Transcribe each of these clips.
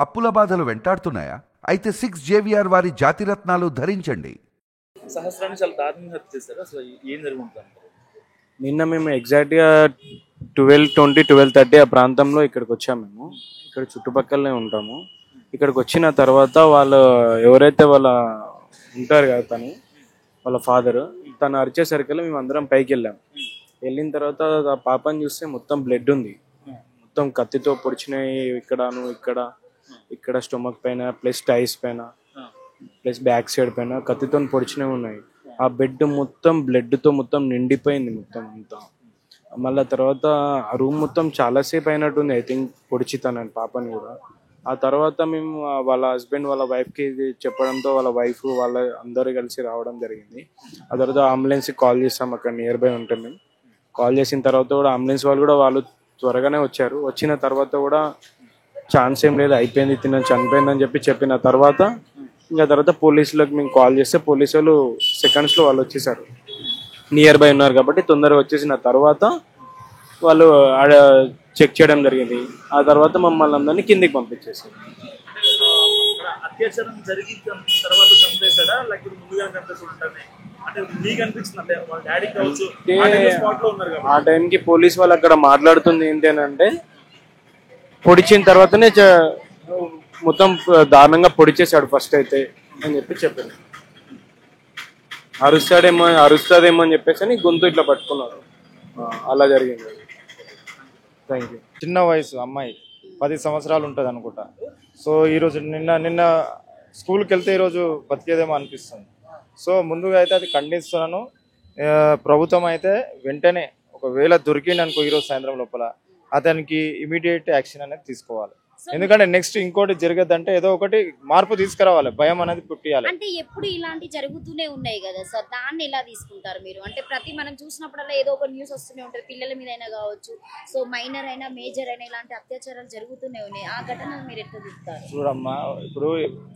అప్పుల బాధలు వెంటాడుతున్నాయా? అయితే 6JVR వారి జాతిరత్నాలు ధరించండి. సహస్రాన్ని చాలా దారుణంగా హత్య చేశారు. అసలు ఏం జరుగుతుంది? నిన్న మేము ఎగ్జాక్ట్గా 12:20, 12:30 ఆ ప్రాంతంలో ఇక్కడికి వచ్చాము. మేము ఇక్కడ చుట్టుపక్కలనే ఉంటాము. ఇక్కడికి వచ్చిన తర్వాత వాళ్ళు ఎవరైతే వాళ్ళ ఉంటారు కదా, వాళ్ళ ఫాదర్ తను అరిచేసరికి మేము అందరం పైకి వెళ్ళాం. వెళ్ళిన తర్వాత ఆ పాపని చూస్తే మొత్తం బ్లడ్ ఉంది, మొత్తం కత్తితో పొడిచినాయి. ఇక్కడ స్టొమక్ పైన ప్లస్ టైస్ పైన ప్లస్ బ్యాక్ సైడ్ పైన కత్తితో పొడిచినవి ఉన్నాయి. ఆ బెడ్ మొత్తం బ్లడ్తో మొత్తం నిండిపోయింది మొత్తం అంతా. మళ్ళీ తర్వాత ఆ రూమ్ మొత్తం చాలాసేపు అయినట్టుంది, ఐ థింక్ పొడిచితానని పాపని కూడా. ఆ తర్వాత మేము వాళ్ళ హస్బెండ్ వాళ్ళ వైఫ్కి చెప్పడంతో వాళ్ళ వైఫ్ వాళ్ళ అందరూ కలిసి రావడం జరిగింది. ఆ తర్వాత అంబులెన్స్కి కాల్ చేస్తాం, అక్కడ నియర్ బై ఉంటే మేము కాల్ చేసిన తర్వాత కూడా అంబులెన్స్ వాళ్ళు త్వరగానే వచ్చారు. వచ్చిన తర్వాత కూడా ఛాన్స్ ఏం లేదు, అయిపోయింది, చనిపోయిందని చెప్పిన తర్వాత ఇంకా తర్వాత పోలీసులకు మేము కాల్ చేస్తే పోలీసు వాళ్ళు సెకండ్స్లో వాళ్ళు వచ్చేసారు. నియర్ బై ఉన్నారు కాబట్టి తొందరగా వచ్చేసిన తర్వాత వాళ్ళు ఆడ చెక్ చేయడం జరిగింది. ఆ తర్వాత మమ్మల్ని అందరినీ కిందికి పంపించేసారు. అత్యాచారం జరిగిన తర్వాత చంపేశాడా లేకపోతే ముందుగా చంపేసాడు? అంటే మీకు అనిపించింది అంటే వాళ్ళ డాడీ కావచ్చు స్పాట్ లో ఉన్నారు కదా, ఆ టైంకి పోలీస్ వాళ్ళు అక్కడ మాట్లాడుతుంది ఏంటి అని అంటే, పొడిచిన తర్వాతనే మొత్తం దారుణంగా పొడిచేశాడు ఫస్ట్ అయితే అని చెప్పారు. అరుస్తాదేమో అని చెప్పేసి గొంతు ఇట్లా పట్టుకున్నారు. అలా జరిగింది. Thank you. చిన్న వయసు అమ్మాయి, 10 సంవత్సరాలు ఉంటుంది అనుకుంటా. సో ఈరోజు నిన్న స్కూల్కి వెళ్తే ఈరోజు బతికేదేమో అనిపిస్తుంది. సో ముందుగా అయితే అది ఖండిస్తున్నాను. ప్రభుత్వం అయితే వెంటనే ఒకవేళ దొరికింది అనుకో ఈరోజు సాయంత్రం లోపల అతనికి ఇమీడియట్ యాక్షన్ అనేది తీసుకోవాలి. ఎందుకంటే నెక్స్ట్ ఇంకోటి జరగద్దంటే ఏదో ఒకటి మార్పు తీసుకురావాలి, భయం అనేది పుట్టియాలి. అంటే ఎప్పుడు ఇలాంటి జరుగుతూనే ఉన్నాయి కదా సార్, దాన్ని ఎలా తీసుకుంటారు మీరు? అంటే ప్రతి మనం చూసినప్పుడల్లా ఏదో ఒక న్యూస్ వస్తూనే ఉంటుంది, పిల్లల మీద అయినా కావచ్చు, సో మైనర్ అయినా మేజర్ అయినా ఇలాంటి అత్యాచారాలు జరుగుతూనే ఉన్నాయి. ఆ ఘటన మీరు ఎట్లా చూస్తారు? చూడమ్మా, ఇప్పుడు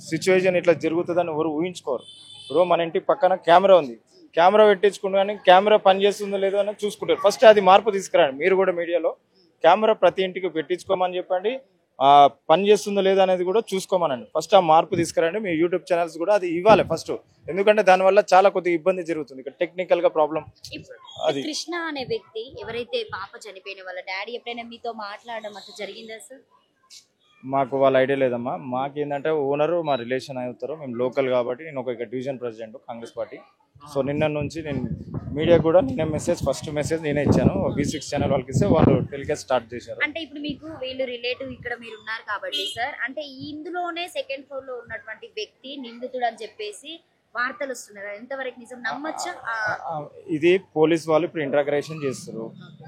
సిచ్యువేషన్ ఇట్లా జరుగుతుందని ఎవరు ఊహించుకోరు. ఇప్పుడు మన ఇంటి పక్కన కెమెరా ఉంది, కెమెరా పెట్టించుకుంటూ కానీ కెమెరా పనిచేస్తుందో లేదో అని చూసుకుంటారు. ఫస్ట్ అది మార్పు తీసుకురండి. మీరు కూడా మీడియాలో కెమెరా ప్రతి ఇంటికి పెట్టించుకోమని చెప్పండి, పని చేస్తుందో లేదో అనేది కూడా చూసుకోమనండి. ఫస్ట్ ఆ మార్పు తీసుకురండి. మీ యూట్యూబ్ ఛానల్స్ కూడా అది ఇవ్వాలి ఫస్ట్, ఎందుకంటే దానివల్ల చాలా కొద్దిగా ఇబ్బంది జరుగుతుంది. ఇక్కడ టెక్నికల్ గా ప్రాబ్లం. అది కృష్ణ అనే వ్యక్తి ఎవరైతే పాప చనిపోయిన వాళ్ళ డాడీ ఎప్పుడైనా మీతో మాట్లాడడం అట్లా జరిగిందా సార్? మాకు వాళ్ళ ఐడియా లేదమ్మా. మాకేంటంటే ఓనరు మా రిలేషన్ అవుతారు, మేము లోకల్ కాబట్టి. నేను ఒక division president Congress party. So నిన్న నుంచి నేను మీడియా కూడా నిన్న ఫస్ట్ మెసేజ్ నేనే ఇచ్చాను. V6 ఛానల్ వాళ్ళకి ఇస్తే వాళ్ళు టెలికాస్ట్ స్టార్ట్ చేశారు. అంటే ఇప్పుడు మీకు వీళ్ళు రిలేటివ్ ఇక్కడ మీరు ఉన్నారు కాబట్టి సార్, అంటే ఇందులోనే సెకండ్ ఫ్లోర్ లో ఉన్నటువంటి వ్యక్తి నిందితుడు అని చెప్పేసి వార్తలు వస్తున్నారు, ఎంతవరకు నిజం నమ్మచ్చా? ఇది పోలీస్ వాళ్ళు ఇప్పుడు ఇంటరాగేషన్ చేస్తారు.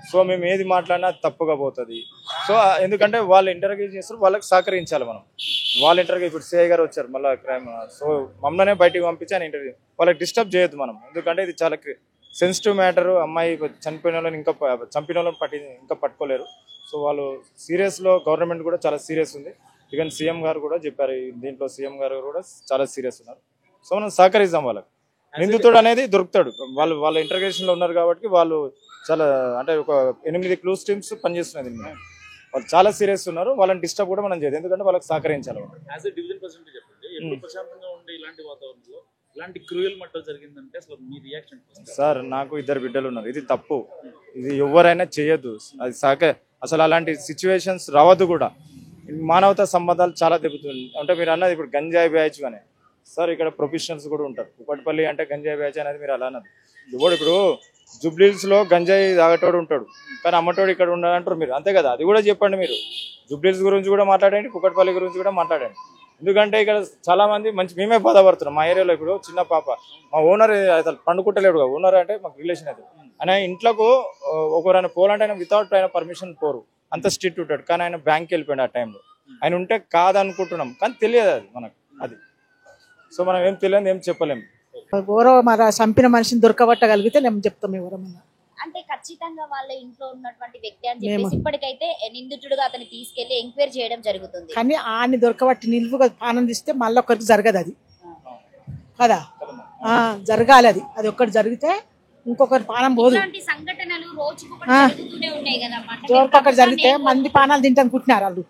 సో మేము ఏది మాట్లాడినా తప్పుగా పోతుంది. సో ఎందుకంటే వాళ్ళు ఇంటరాగేషన్ చేస్తారు, వాళ్ళకి సహకరించాలి మనం. వాళ్ళ ఇంటర్వ్యూ ఇప్పుడు సిఐ గారు వచ్చారు మళ్ళీ క్రైమ్, సో మమ్మల్నే బయటికి పంపించి ఆయన ఇంటర్వ్యూ వాళ్ళకి డిస్టర్బ్ చేయొద్దు మనం. ఎందుకంటే ఇది చాలా సెన్సిటివ్ మ్యాటర్. అమ్మాయి చనిపోయిన వాళ్ళని చంపిన వాళ్ళని ఇంకా పట్టుకోలేరు. సో వాళ్ళు సీరియస్లో గవర్నమెంట్ కూడా చాలా సీరియస్ ఉంది. ఈవెన్ సీఎం గారు కూడా చెప్పారు, దీంట్లో సీఎం గారు కూడా చాలా సీరియస్ ఉన్నారు. సో మనం సహకరిద్దాం వాళ్ళకి. నిందితుడు అనేది దొరుకుతాడు. వాళ్ళ ఇంటర్గ్రేషన్లో ఉన్నారు కాబట్టి వాళ్ళు చాలా అంటే ఒక 8 క్లూస్ టీమ్స్ పనిచేస్తున్నది. వాళ్ళు చాలా సీరియస్ ఉన్నారు. వాళ్ళని డిస్టర్బ్ కూడా మనం చేయదు, ఎందుకంటే వాళ్ళకి సహకరించాలి. డివిజన్ ప్రెసిడెంట్ చెప్పండి, ఎప్పుడు ప్రశాంతంగా ఉండే ఇలాంటి వాతావరణంలో ఇలాంటి క్రూయల్ మర్డర్ జరిగిందంటే అసలు మీ రియాక్షన్? సార్ నాకు 2 బిడ్డలు ఉన్నారు, ఇది తప్పు, ఇది ఎవరైనా చేయొద్దు. అది అసలు అలాంటి సిచ్యువేషన్స్ రావద్దు కూడా. మానవతా సంబంధాలు చాలా దెబ్బతుంది. అంటే మీరు అన్నది ఇప్పుడు గంజాయి బ్యాచ్ కానీ సార్, ఇక్కడ ప్రొఫెషనల్స్ కూడా ఉంటారు. కుప్పటిపల్లి అంటే గంజాయి బ్యాచ్ అనేది మీరు అలా అన్నది. ఇప్పుడు జూబ్లీహిల్స్లో గంజాయి తాగేటోడు ఉంటాడు, కానీ అమ్మటోడు ఇక్కడ ఉండాలంటారు మీరు, అంతే కదా? అది కూడా చెప్పండి. మీరు జూబ్లీహిల్స్ గురించి కూడా మాట్లాడండి, కుక్కటిపల్లి గురించి కూడా మాట్లాడండి. ఎందుకంటే ఇక్కడ చాలా మంది మేమే బాధపడుతున్నాం. మా ఏరియాలో ఇప్పుడు చిన్న పాప, మా ఓనర్ అసలు పండుకుంటలేడు. ఓనర్ అంటే మాకు రిలేషన్ అది. ఆయన ఇంట్లోకి ఒకరైనా పోవాలంటే ఆయన వితౌట్ ఆయన పర్మిషన్ పోరు, అంత స్ట్రిక్ట్ ఉంటాడు. కానీ ఆయన బ్యాంక్కి వెళ్ళిపోయాడు ఆ టైంలో. ఆయన ఉంటే కాదనుకుంటున్నాం, కానీ తెలియదు అది మనకు. అది సో మనం ఏం తెలియదు, ఏం చెప్పలేము. ఎవరో మన చంపిన మనిషిని దొరకబట్టగలిగితే నేను చెప్తాం ఎవరన్నా. అంటే ఖచ్చితంగా వాళ్ళ ఇంట్లో ఉన్నటువంటి వ్యక్తి అని చెప్పేసి ఇప్పటికైతే నిందితుడుగా అతన్ని తీసుకెళ్లి ఎంక్వైరీ చేయడం జరుగుతుంది. కానీ ఆని దొరకబట్టి నిలువుగా ఆనందిస్తే మళ్ళీ ఒకరికి జరగదు అది కదా, జరగాలి. అది ఒక్కటి జరిగితే ఇంకొకరి పానం పోదు. సంఘటనలు రోజుకొకటి జరిగితే మంది పానాలు తింటాను కుట్టినారు వాళ్ళు.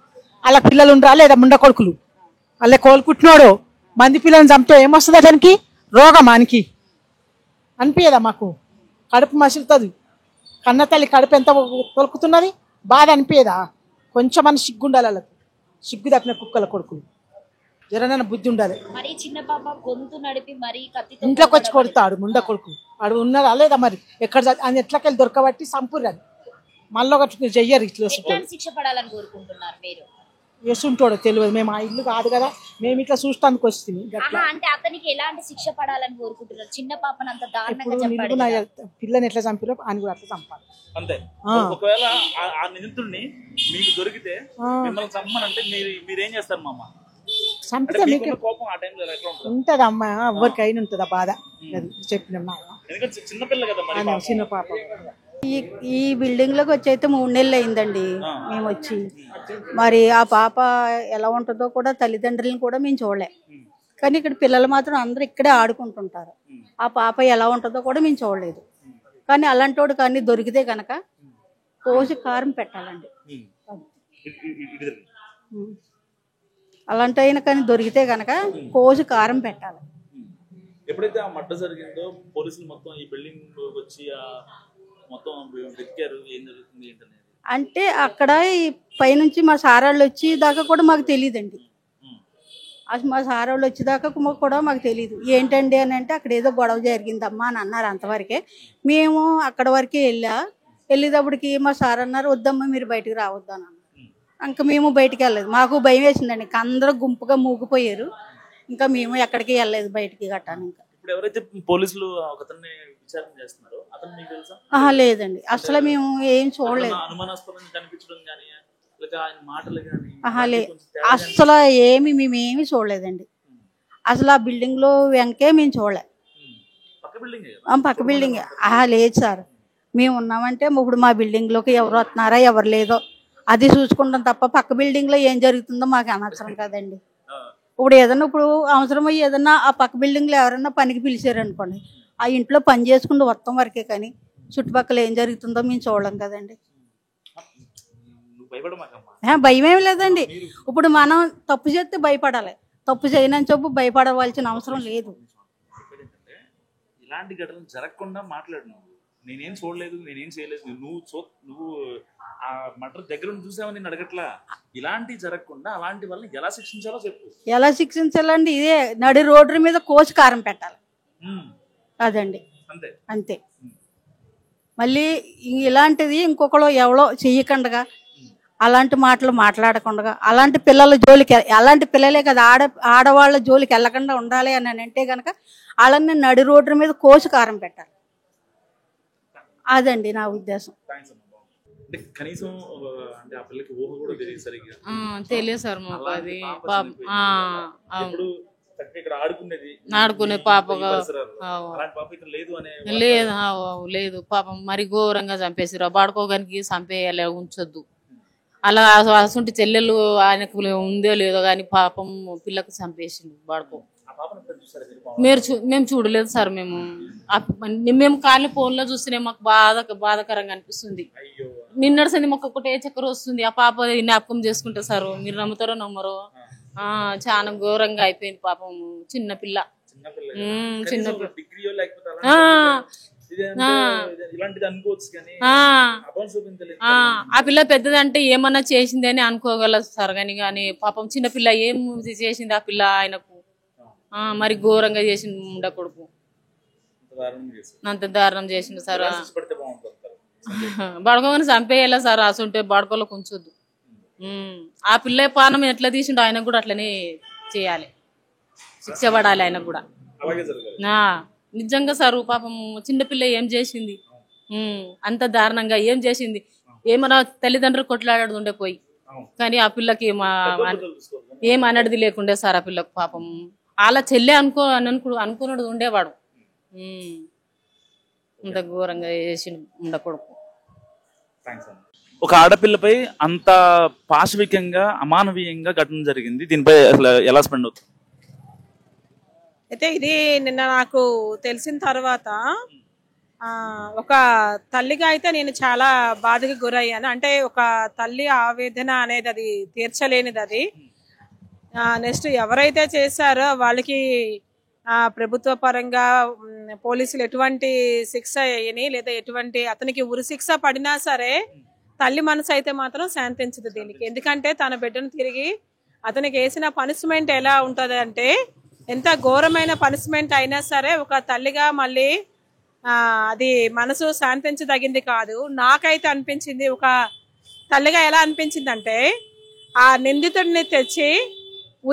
వాళ్ళ పిల్లలు ఉండరా లేదా ముండ కొడుకులు వాళ్ళ కోలుకుంటున్నాడు మంది పిల్లల్ని చంపితే ఏమొస్తుంది అతనికి రోగం అనికి అనిపించదా మాకు కడుపు మసులుతుంది కన్న తల్లి కడుపు ఎంత తొలుకుతున్నది బాధ అనిపించదా కొంచెం అని సిగ్గుండాలి వాళ్ళకి సిగ్గు తప్పిన కుక్కల కొడుకులు జరనైనా బుద్ధి ఉండాలి మరి చిన్న పాప గొంతు నడిపి మరి కత్తితో ఇంట్లోకి వచ్చి కొడతాడు ముండ కొడుకు వాడు ఉన్నాడా లేదా మరి ఎక్కడ అది ఎట్లకెళ్ళి దొరకబట్టి సంపూర్ణది మళ్ళీ ఒకటి చెయ్యరు ఇట్లా ఎట్లాంటి శిక్ష పడాలని కోరుకుంటున్నారు మీరు వేసుంటాడో తెలియదు మేము ఆ ఇల్లు కాదు కదా మేము ఇట్లా చూస్తానికి వస్తుంది అంటే అతనికి ఎలాంటి శిక్ష పడాలని కోరుకుంటున్నారు చిన్న పాపను అంత దారుణంగా ఇప్పుడు చంపాడు నిలువున కదా. పిల్లని ఎట్లా చంపారో అని కూడా అట్లా చంపాలి అంతే ఒకవేళ ఆ నిందితుడిని మీకు దొరికితే మిమ్మల్ని చంపమనంటే మీరేం చేస్తారు మామ? చంపితే మీకు మీకున్న కోపం ఆ టైంలో ఎట్లా ఉంటుంది? ఉంటది అమ్మ ఎవరికి అయిన ఉంటుంది ఆ బాధ అది చెప్పిన ఎందుకంటే చిన్నపిల్ల కదా మరి పాపం. చిన్న పాప ఈ బిల్డింగ్ లోకి వచ్చి అయితే 3 నెలలు అయిందండి మేము వచ్చి. మరి ఆ పాప ఎలా ఉంటుందో కూడా తల్లిదండ్రులను కూడా మేము చూడలే. కానీ ఇక్కడ పిల్లలు మాత్రం అందరూ ఇక్కడే ఆడుకుంటుంటారు. ఆ పాప ఎలా ఉంటుందో కూడా మేము చూడలేదు. కానీ అలాంటి వాడు కానీ దొరికితే కనుక కోసి కారం పెట్టాలండి. అలాంటి అయినా కానీ దొరికితే కనుక కోసి కారం పెట్టాలి. ఎప్పుడైతే ఆ మడ్డ జరిగిందో పోలీసులు మొత్తం ఈ బిల్డింగ్ వచ్చి మొత్తం వెతికారు ఏం జరుగుతుంది ఏంటనేది. అంటే అక్కడ ఈ పైనుంచి మా సారాళ్ళు వచ్చి దాకా కూడా మాకు తెలియదండి. అసలు మా సారాళ్ళు వచ్చేదాకా కూడా మాకు తెలియదు. ఏంటండి అని అంటే అక్కడ ఏదో గొడవ జరిగిందమ్మా అని అన్నారు. అంతవరకే మేము అక్కడ వరకే వెళ్ళేటప్పటికి మా సార్ అన్నారు వద్దమ్మా మీరు బయటకు రావద్దు అని అన్నారు. ఇంకా మేము బయటికి వెళ్ళలేదు. మాకు భయం వేసిందండి. ఇంకా అందరూ గుంపుగా మూగిపోయారు. ఇంకా మేము ఎక్కడికి వెళ్ళలేదు బయటికి గట్టాను. ఇంకా ఇప్పుడు ఎవరైతే పోలీసులు ఒకతన్ని విచారణ చేస్తున్నారో అతను మీకు తెలుసా? లేదండి అసలు మేము ఏం చూడలేదు. అనుమానాస్పదంగా కనిపించడం కానీ లేక ఆయన మాటలు కానీ అసలు మేమేమి చూడలేదండి. అసలు ఆ బిల్డింగ్ లో వెంకే మేము చూడలే. పక్క బిల్డింగ్ లేదు సార్. మేము ఉన్నామంటే ఇప్పుడు మా బిల్డింగ్ లోకి ఎవరు వస్తున్నారా ఎవరు లేదో అది చూసుకుంటాం తప్ప పక్క బిల్డింగ్ లో ఏం జరుగుతుందో మాకు అనవసరం కదండి. ఇప్పుడు అవసరం ఏదన్నా ఆ పక్క బిల్డింగ్ లో ఎవరన్నా పనికి పిలిచారు అనుకోండి ఆ ఇంట్లో పని చేసుకుంటూ వస్తాం వరకే కానీ చుట్టుపక్కల ఏం జరుగుతుందో మేము చూడలేం కదండి. భయం ఏమి లేదండి. ఇప్పుడు మనం తప్పు చేస్తే భయపడాలి. తప్పు చేయనని చెప్పు భయపడవలసిన అవసరం లేదు. ఇలాంటి ఘటనలు జరగకుండా మాట్లాడినావు. నేనేం చూడలేదు నేనేం చేయలేదు నువ్వు ఆ మటర్ దగ్గర చూసావని నేను అడగట్లా. ఇలాంటి జరగకుండా అలాంటి వాళ్ళని ఎలా శిక్షించాలో చెప్పు. ఎలా శిక్షించాలండి? ఇదే నడి రోడ్డు మీద కోసి కారం పెట్టాలి. అదండి అంతే. మళ్ళీ ఇలాంటిది ఇంకొకరు ఎవరో చెయ్యకుండా అలాంటి మాటలు మాట్లాడకుండా అలాంటి పిల్లల జోలికి అలాంటి పిల్లలే కదా ఆడవాళ్ళ జోలికి వెళ్ళకుండా ఉండాలి అని అంటే కనుక వాళ్ళని నడి రోడ్డు మీద కోసి కారం పెట్టాలి. అదండి నా ఉద్దేశం. కనీసం అంటే ఆ పిల్లకి ఊహ కూడా తెలియదు సరిగ్గా. తెలియదు సార్ మాకు అది. ఇక్కడ ఆడుకునే పాప లేదు పాపం మరి ఘోరంగా చంపేసారు. బాడుకోగానికి చంపేయాలి ఉంచొద్దు. అలా అసలు చెల్లెలు ఆయనకు ఉందో లేదో కానీ పాపం పిల్లకు చంపేసిండు బాడుకో. మేము చూడలేదు సార్. మేము కాళ్ళ ఫోన్లో చూస్తేనే మాకు బాధాకరంగా అనిపిస్తుంది. నిన్నటి మాకు ఒకటే చక్కెర వస్తుంది. ఆ పాప జ్ఞాపకం చేసుకుంటా సార్. మీరు నమ్ముతారో నమ్మరో చాలా ఘోరంగా అయిపోయింది పాపం. చిన్న పిల్ల ఆ పిల్ల పెద్దదంటే ఏమన్నా చేసింది అని అనుకోగలదు సార్. కానీ పాపం చిన్నపిల్ల ఏం చేసింది ఆ పిల్ల ఆయనకు మరి ఘోరంగా చేసింది ముండ కొడుకు. అంత దారుణం చేసిండు సార్. బడకోగానే చంపేయాల సార్. అసంటే బడకోలో కొంచొద్దు. ఆ పిల్ల పానం ఎట్లా తీసిండో ఆయనకు కూడా అట్లనే చేయాలి. శిక్ష పడాలి ఆయనకు కూడా. నిజంగా సార్ పాపం చిన్నపిల్ల ఏం చేసింది? అంత దారుణంగా ఏం చేసింది? ఏమన్నా తల్లిదండ్రులు కొట్లాడుతుండే పోయి. కానీ ఆ పిల్లకి ఏం అనడిది లేకుండే సార్. ఆ పిల్లకు పాపం అలా చెల్లె అనుకున్నాడు ఉండేవాడు. అంత ఘోరంగా చేసి ఉండకూడదు. ఒక ఆడపిల్లపై అంత పాశవికంగా అమానవీయంగా ఘటన జరిగింది. దీనిపై అసలు ఎలా స్పెండ్ అవుతుంది? అయితే ఇది నిన్న నాకు తెలిసిన తర్వాత ఒక తల్లిగా అయితే నేను చాలా బాధకు గురయ్యాను. అంటే ఒక తల్లి ఆవేదన అనేది అది తీర్చలేనిది అది. నెక్స్ట్ ఎవరైతే చేశారో వాళ్ళకి ప్రభుత్వ పరంగా పోలీసులు ఎటువంటి శిక్ష వేయని, లేదా ఎటువంటి అతనికి ఉరి శిక్ష పడినా సరే తల్లి మనసు అయితే మాత్రం శాంతించదు దీనికి. ఎందుకంటే తన బిడ్డను తిరిగి అతనికి వేసిన పనిష్మెంట్ ఎలా ఉంటుంది అంటే, ఎంత ఘోరమైన పనిష్మెంట్ అయినా సరే ఒక తల్లిగా మళ్ళీ అది మనసు శాంతించదగింది కాదు. నాకైతే అనిపించింది, ఒక తల్లిగా ఎలా అనిపించిందంటే, ఆ నిందితుడిని తెచ్చి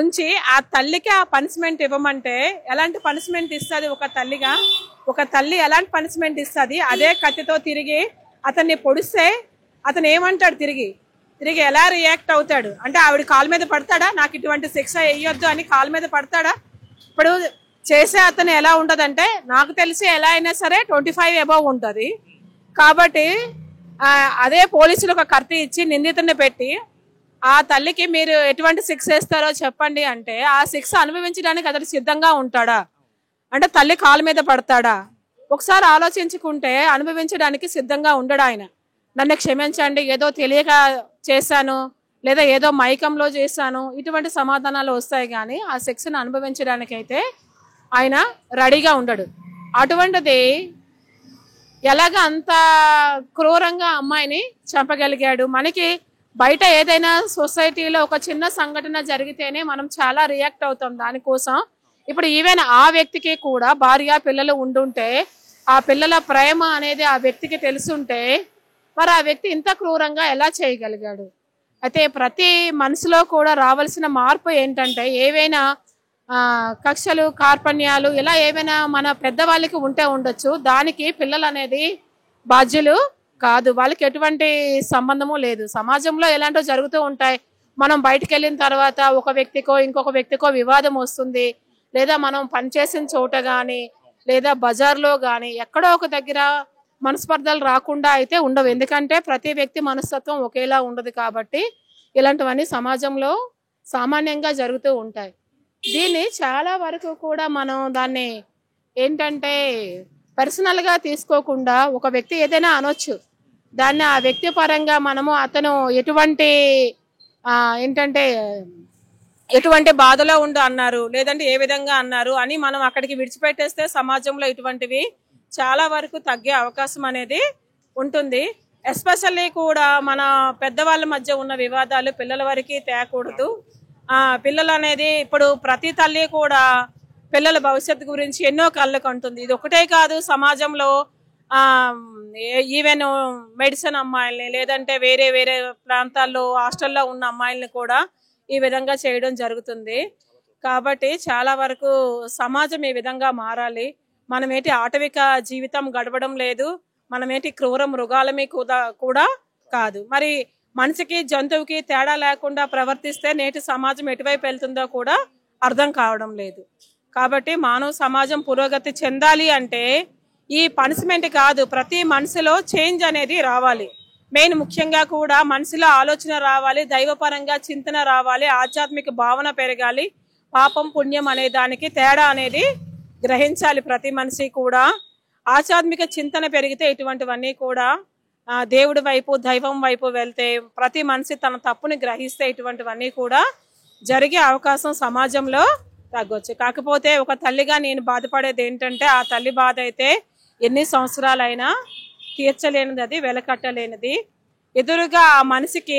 ఉంచి ఆ తల్లికి ఆ పనిష్మెంట్ ఇవ్వమంటే ఎలాంటి పనిష్మెంట్ ఇస్తుంది ఒక తల్లిగా? ఒక తల్లి ఎలాంటి పనిష్మెంట్ ఇస్తుంది? అదే కత్తితో తిరిగి అతన్ని పొడిస్తే అతను ఏమంటాడు? తిరిగి ఎలా రియాక్ట్ అవుతాడు? అంటే ఆవిడ కాలు మీద పడతాడా? నాకు ఇటువంటి శిక్ష వేయొద్దు అని కాలు మీద పడతాడా? ఇప్పుడు చేసే అతను ఎలా ఉంటదంటే, నాకు తెలిసి ఎలా అయినా సరే 25 అబవ్ ఉంటుంది. కాబట్టి అదే పోలీసులు ఒక కత్తి ఇచ్చి నిందితుడిని పెట్టి ఆ తల్లికి మీరు ఎటువంటి శిక్ష వేస్తారో చెప్పండి అంటే, ఆ శిక్ష అనుభవించడానికి అతడు సిద్ధంగా ఉంటాడా? అంటే తల్లి కాలు మీద పడతాడా? ఒకసారి ఆలోచించుకుంటే అనుభవించడానికి సిద్ధంగా ఉండడు ఆయన. నన్ను క్షమించండి, ఏదో తెలియక చేశాను, లేదా ఏదో మైకంలో చేశాను, ఇటువంటి సమాధానాలు వస్తాయి. కానీ ఆ శిక్షను అనుభవించడానికైతే ఆయన రెడీగా ఉండడు. అటువంటిది ఎలాగ అంత క్రూరంగా అమ్మాయిని చంపగలిగాడు? మనకి బయట ఏదైనా సొసైటీలో ఒక చిన్న సంఘటన జరిగితేనే మనం చాలా రియాక్ట్ అవుతాం దానికోసం. ఇప్పుడు ఈవెన్ ఆ వ్యక్తికి కూడా భార్య పిల్లలు ఉండుంటే, ఆ పిల్లల ప్రేమ అనేది ఆ వ్యక్తికి తెలుసుంటే, మరి ఆ వ్యక్తి ఇంత క్రూరంగా ఎలా చేయగలిగాడు? అయితే ప్రతి మనసులో కూడా రావాల్సిన మార్పు ఏంటంటే, ఏవైనా కక్షలు, కార్పణ్యాలు ఇలా ఏమైనా మన పెద్దవాళ్ళకి ఉంటే ఉండొచ్చు, దానికి పిల్లలు అనేది బాధ్యులు కాదు. వాళ్ళకి ఎటువంటి సంబంధము లేదు. సమాజంలో ఎలాంటివో జరుగుతూ ఉంటాయి. మనం బయటకు వెళ్ళిన తర్వాత ఒక వ్యక్తికో ఇంకొక వ్యక్తికో వివాదం వస్తుంది, లేదా మనం పనిచేసిన చోట కానీ లేదా బజార్లో కానీ ఎక్కడో ఒక దగ్గర మనస్పర్ధలు రాకుండా అయితే ఉండవు. ఎందుకంటే ప్రతి వ్యక్తి మనస్తత్వం ఒకేలా ఉండదు. కాబట్టి ఇలాంటివన్నీ సమాజంలో సామాన్యంగా జరుగుతూ ఉంటాయి. దీన్ని చాలా వరకు కూడా మనం దాన్ని ఏంటంటే పర్సనల్గా తీసుకోకుండా, ఒక వ్యక్తి ఏదైనా అనొచ్చు, దాన్ని ఆ వ్యక్తి పరంగా మనము అతను ఎటువంటి ఏంటంటే ఎటువంటి బాధలో ఉండు అన్నారు, లేదంటే ఏ విధంగా అన్నారు అని మనం అక్కడికి విడిచిపెట్టేస్తే సమాజంలో ఇటువంటివి చాలా వరకు తగ్గే అవకాశం అనేది ఉంటుంది. ఎస్పెషల్లీ కూడా మన పెద్దవాళ్ళ మధ్య ఉన్న వివాదాలు పిల్లల వరకు తేకూడదు. పిల్లలు అనేది ఇప్పుడు ప్రతి తల్లి కూడా పిల్లల భవిష్యత్తు గురించి ఎన్నో కళ్ళు కంటుంది. ఇది ఒకటే కాదు, సమాజంలో ఈవెన్ మెడిసిన్ అమ్మాయిల్ని, లేదంటే వేరే వేరే ప్రాంతాల్లో హాస్టల్లో ఉన్న అమ్మాయిల్ని కూడా ఈ విధంగా చేయడం జరుగుతుంది. కాబట్టి చాలా వరకు సమాజం ఈ విధంగా మారాలి. మనమేటి ఆటవిక జీవితం గడపడం లేదు, మనమేటి క్రూర మృగాలమే కూడా కాదు. మరి మనిషికి జంతువుకి తేడా లేకుండా ప్రవర్తిస్తే నేటి సమాజం ఎటువైపు వెళ్తుందో కూడా అర్థం కావడం లేదు. కాబట్టి మానవ సమాజం పురోగతి చెందాలి అంటే ఈ పనిష్మెంట్ కాదు, ప్రతి మనిషిలో చేంజ్ అనేది రావాలి. మెయిన్ ముఖ్యంగా కూడా మనిషిలో ఆలోచన రావాలి, దైవపరంగా చింతన రావాలి, ఆధ్యాత్మిక భావన పెరగాలి. పాపం పుణ్యం అనే దానికి తేడా అనేది గ్రహించాలి. ప్రతి మనిషి కూడా ఆధ్యాత్మిక చింతన పెరిగితే ఇటువంటివన్నీ కూడా దేవుడి వైపు, దైవం వైపు వెళ్తే, ప్రతి మనిషి తన తప్పుని గ్రహిస్తే ఇటువంటివన్నీ కూడా జరిగే అవకాశం సమాజంలో తగ్గొచ్చు. కాకపోతే ఒక తల్లిగా నేను బాధపడేది ఏంటంటే, ఆ తల్లి బాధ అయితే ఎన్ని సంవత్సరాలైనా తీర్చలేనిది, అది వెలకట్టలేనిది. ఎదురుగా ఆ మనిషికి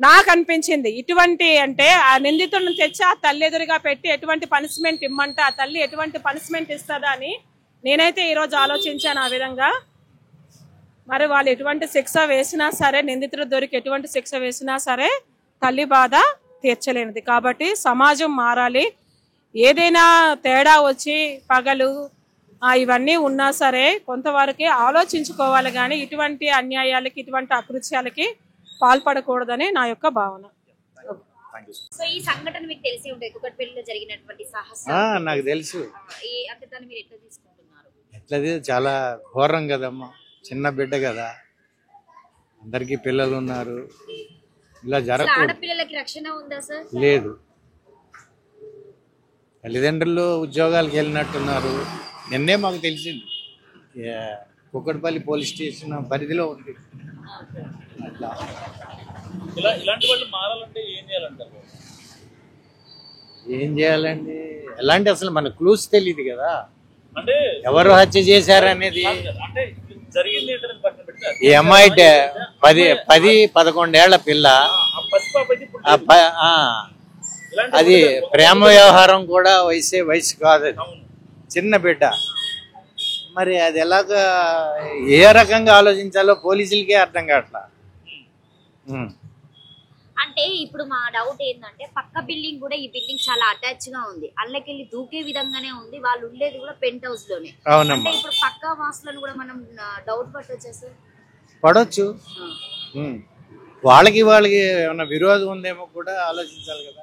నాకు అనిపించింది ఇటువంటి, అంటే ఆ నిందితుడిని తెచ్చి ఆ తల్లి ఎదురుగా పెట్టి ఎటువంటి పనిష్మెంట్ ఇమ్మంటే ఆ తల్లి ఎటువంటి పనిష్మెంట్ ఇస్తుందా అని నేనైతే ఈరోజు ఆలోచించాను ఆ విధంగా. మరి వాళ్ళు ఎటువంటి శిక్ష వేసినా సరే, నిందితుడు దొరికి ఎటువంటి శిక్ష వేసినా సరే తల్లి బాధ తీర్చలేనిది. కాబట్టి సమాజం మారాలి. ఏదైనా తేడా వచ్చి పగలు ఇవన్నీ ఉన్నా సరే కొంతవరకే ఆలోచించుకోవాలి, కానీ ఇటువంటి అన్యాయాలకి, ఇటువంటి అకృత్యాలకి పాల్పడకూడదని నా యొక్క భావన. సో ఈ సంఘటన మీకు తెలిసి ఉంటుంది, కుకట్పల్లిలో జరిగినటువంటి సాహసం నాకు తెలుసు. అంటే దాన్ని మీరు ఎట్లా తీసుకుంటున్నారు? ఎట్లది చాలా ఘోరం కదమ్మా, చిన్న బిడ్డ కదా, అందరికి పిల్లలు ఉన్నారు, ఇలా జరగకూడదు. ఆడపిల్లలకి రక్షణ ఉందా సార్? లేదు, తల్లిదండ్రులు ఉద్యోగాలకు వెళ్ళినట్టున్నారు. నిన్నే మాకు తెలిసింది కుక్కడపల్లి పోలీస్ స్టేషన్ పరిధిలో ఉంది. అట్లా ఇలాంటి వాళ్ళు మారాలంటే ఏం చేయాలంటారు? ఏం చేయాలండి, ఎలాంటి అసలు మన క్లూస్ తెలియదు కదా, అంటే ఎవరు హత్య చేశారనేది. అంటే జరిగింది ఏంటనేది పక్కన పెడితే ఈ అమ్మాయి 10-11 ఏళ్ల పిల్ల, ఆ పసిపాప అయితే ఇప్పుడు అది ప్రేమ వ్యవహారం కూడా వయసు కాదు, అది చిన్న బిడ్డ. మరి అది ఎలాగా ఏ రకంగా ఆలోచించాలో పోలీసులకే అర్థం కావట్లా. అంటే ఇప్పుడు మా డౌట్ ఏంటంటే పక్క బిల్డింగ్ కూడా ఈ బిల్డింగ్ చాలా అటాచ్ గా ఉంది, అల్లకెళ్ళి దూకే విధంగానే ఉంది, వాళ్ళు ఉండేది కూడా పెంట్ హౌస్ లోనే. అంటే ఇప్పుడు పక్క వాసులను కూడా మనం డౌట్ పట్టొచ్చు, పడవచ్చు. వాళ్ళకి ఏమన్నా విరోధం ఉందేమో కూడా ఆలోచించాలి కదా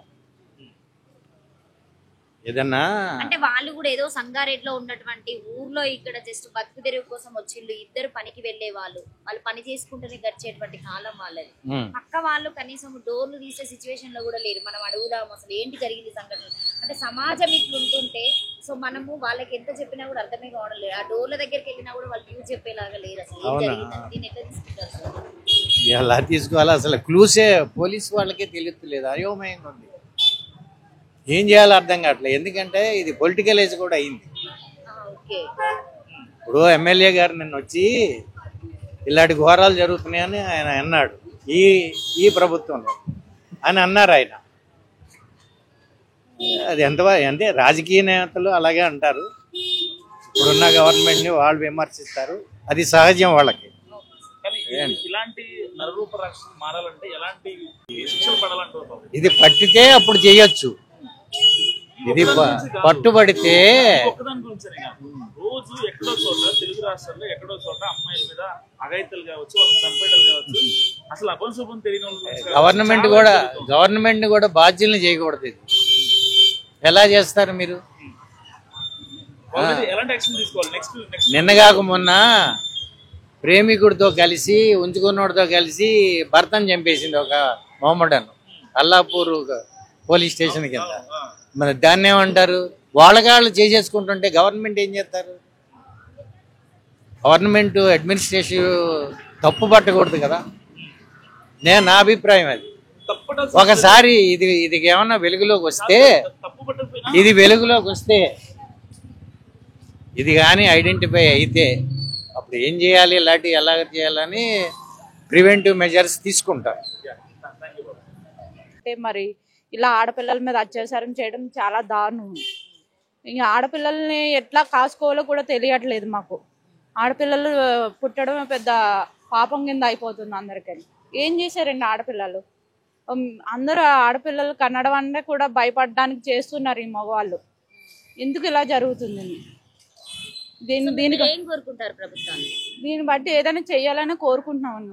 ఏదన్నా. అంటే వాళ్ళు కూడా ఏదో సంగారెడ్డిలో ఉన్నటువంటి ఊర్లో ఇక్కడ జస్ట్ బతుకు తెరువు కోసం వచ్చిండు, ఇద్దరు పనికి వెళ్లే వాళ్ళు పని చేసుకుంటూనే గడిచేటువంటి కాలం వాళ్ళది. పక్క వాళ్ళు కనీసం డోర్లు తీసే సిచ్యువేషన్ లో కూడా లేరు. మనం అడుగుదాం అసలు ఏంటి జరిగింది సంఘటన అంటే. సమాజం ఇట్లుంటుంటే సో మనము వాళ్ళకి ఎంత చెప్పినా కూడా అర్థమే కావడం లేదు. ఆ డోర్ల దగ్గరికి వెళ్ళినా కూడా వాళ్ళు న్యూస్ చెప్పేలాగా లేరు. అసలు ఏం జరిగిందని దీన్ని ఎట్లా తీసుకుంటారు సార్? ఎలా తీసుకోవాలా అసలు క్లూసే పోలీసు వాళ్ళకే తెలియట్లేదు, అయోమయంగా ఉంది. ఏం చేయాలో అర్థం కావట్లేదు. ఎందుకంటే ఇది పొలిటికల్ ఏజ్ కూడా అయింది. ఇప్పుడు ఎమ్మెల్యే గారు నిన్న వచ్చి ఇలాంటి ఘోరాలు జరుగుతున్నాయని ఆయన అన్నాడు, ఈ ప్రభుత్వంలో అని అన్నారు ఆయన. అది అంటే రాజకీయ నేతలు అలాగే అంటారు, ఇప్పుడున్న గవర్నమెంట్ని వాళ్ళు విమర్శిస్తారు, అది సహజం వాళ్ళకి. ఇలాంటి నరరూప రాక్షసులు మారాలంటే ఎలాంటి శిక్షలు పడాలంటారు? ఇది పట్టితే అప్పుడు చేయొచ్చు, ఇది పట్టుబడితే. రోజు ఎక్కడో చోట తెలుగు రాష్ట్రాల్లో ఎక్కడో చోట అమ్మాయిల మీద అఘాయిత్యాలు కావచ్చు, వాళ్ళని చంపేయడాలు కావచ్చు, అసలు అపశుభం తెలియని గవర్నమెంట్ కూడా బాధ్యుల్ని చేయకూడదు. ఇది ఎలా చేస్తారు మీరు? ఎలాంటి యాక్షన్ తీసుకోవాలి? నెక్స్ట్ నిన్నగాక మొన్న ప్రేమికుడితో కలిసి ఉంచుకున్నోడితో కలిసి భర్తను చంపేసింది ఒక మొహమ్మడన్ అల్లాపూర్ పోలీస్ స్టేషన్ కింద. మరి దాన్ని ఏమంటారు? వాళ్ళకాళ్ళు చేసేసుకుంటుంటే గవర్నమెంట్ ఏం చేస్తారు? గవర్నమెంట్ అడ్మినిస్ట్రేషన్ తప్పు పట్టకూడదు కదా, నా అభిప్రాయం అది. ఒకసారి ఇది ఏమన్నా వెలుగులోకి వస్తే, ఇది కానీ ఐడెంటిఫై అయితే అప్పుడు ఏం చేయాలి, ఇలాంటి ఎలా చేయాలని ప్రివెంటివ్ మెజర్స్ తీసుకుంటారు. అంటే మరి ఇలా ఆడపిల్లల మీద అత్యాచారం చేయడం చాలా దారుణం. ఇంకా ఆడపిల్లల్ని ఎట్లా కాసుకోవాలో కూడా తెలియట్లేదు మాకు. ఆడపిల్లలు పుట్టడం పెద్ద పాపం కింద అయిపోతుంది అందరికీ. ఏం చేశారండి ఆడపిల్లలు? అందరూ ఆడపిల్లలు కన్నడం అంటే కూడా భయపడడానికి చేస్తున్నారు ఈ మగవాళ్ళు. ఎందుకు ఇలా జరుగుతుంది? దీన్ని బట్టి ఏదైనా చెయ్యాలని కోరుకుంటున్నాం.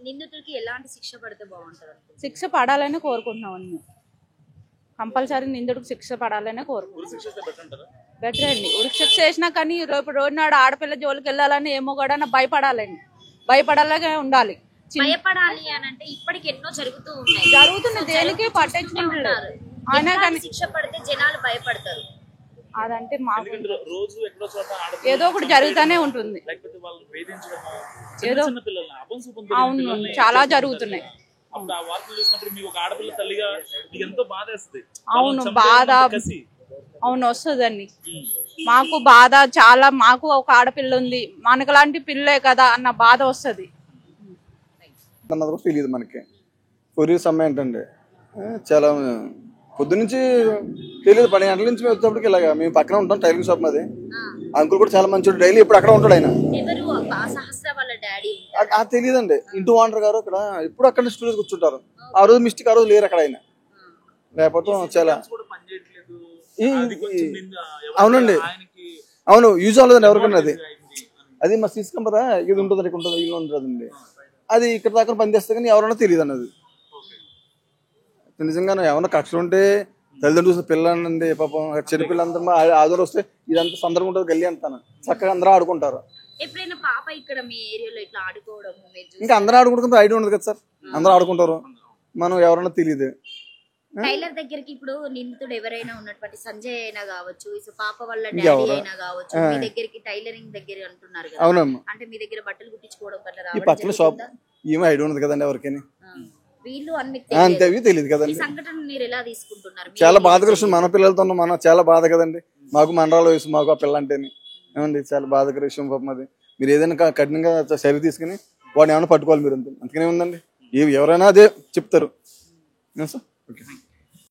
నిందితుడికి ఎలాంటి శిక్ష పడితే బాగుంటుంది? శిక్ష పడాలని కోరుకుంటున్నాం. కంపల్సరీ నిందితుడికి శిక్ష పడాలనే కోరుకుంటున్నాం. బెటర్ అండి. ఉరికి శిక్ష చేసినా కానీ రేపు రోజు నాడు ఆడపిల్ల జోలికి వెళ్ళాలని ఏమో కూడా భయపడాలండి. భయపడాలనే ఉండాలి. భయపడాలి అని అంటే ఇప్పటికి ఎన్నో జరుగుతుంది, దేనికి పట్టించుకుంటున్నారు. అయినా కానీ శిక్ష పడితే జనాలు భయపడతారు. అదంటే మాకు రోజు ఎక్కడో చోట ఏదో ఒకటి జరుగుతూనే ఉంటుంది. ఏదో అవును, చాలా జరుగుతున్నాయి. అవును, బాధ అవును వస్తుందండి. మాకు బాధ చాలా. మాకు ఒక ఆడపిల్ల ఉంది, మనకు లాంటి పిల్లే కదా అన్న బాధ వస్తుంది. తెలియదు మనకి. పూర్వీ సమయం ఏంటండి, చాలా పొద్దునుంచి తెలియదు. 12 గంటల నుంచి మేము వచ్చేటప్పటికి ఇలాగా మేము పక్కన ఉంటాం, టైలరింగ్ షాప్ మాది. అంకుల్ కూడా చాలా మంచి, డైలీ ఇప్పుడు అక్కడ ఉంటాడు ఆయన. తెలియదండి, ఇంటూ ఓనర్ గారు అక్కడ ఇప్పుడు అక్కడ స్టూడియోస్ కూర్చుంటారు. ఆ రోజు మిస్టేక్, ఆ రోజు లేరు అక్కడ ఆయన. లేకపోతే చాలా అవునండి, అవును యూజ్ అవ్వలేదండి ఎవరికన్నా. అది మా తీసుకొని కదా ఇది ఉంటుంది, ఇక్కడ ఉంటుంది, ఇల్లు ఉంటుందండి. అది ఇక్కడ దాకా పనిచేస్తే కానీ ఎవరన్నా తెలియదు అన్నది. నిజంగా ఏమన్నా కక్షలు ఉంటే తల్లిదండ్రులు చూసిన పిల్లలండి పాపం, చెడు పిల్లలంతా ఆదరణ వస్తే ఇదంతా సందర్భం ఉంటుంది. గల్లీ అంతా చక్కగా అందరూ ఆడుకుంటారు. ఇంకా అందరూ ఆడుకుంటారు, ఐడియా ఉండదు కదా సార్. అందరూ ఆడుకుంటారు, మనం ఎవరన్నా తెలియదు. టైలర్ దగ్గరికి ఇప్పుడు నిందితుడు ఎవరైనా ఉన్నటువంటి సంజయ్ అయినా కావచ్చు, పాప వాళ్ళ డాడీ అయినా కావచ్చు, మీ దగ్గరికి టైలరింగ్ దగ్గర అంటున్నారు కదా. అవునమ్మా. అంటే మీ దగ్గర బట్టలు కుట్టించుకోవడం ఈ పక్కన షాప్ ఏమో ఐడియా ఉంది కదండి ఎవరికైనా. వీళ్ళు అంతే తెలియదు కదండి. సంఘటన మీరు ఎలా తీసుకుంటున్నారు? చాలా బాధకర విషయం. మన పిల్లలతో మన చాలా బాధ కదండి. మాకు మండరాల వయసు, మాకు ఆ పిల్ల అంటేనే ఏమండి చాలా బాధకర విషయం పాపం అది. మీరు ఏదైనా కఠినంగా చర్య తీసుకుని వాడిని ఏమైనా పట్టుకోవాలి మీరు. అంతే అందుకనే ఉందండి. ఎవరైనా అదే చెప్తారు. ఓకే.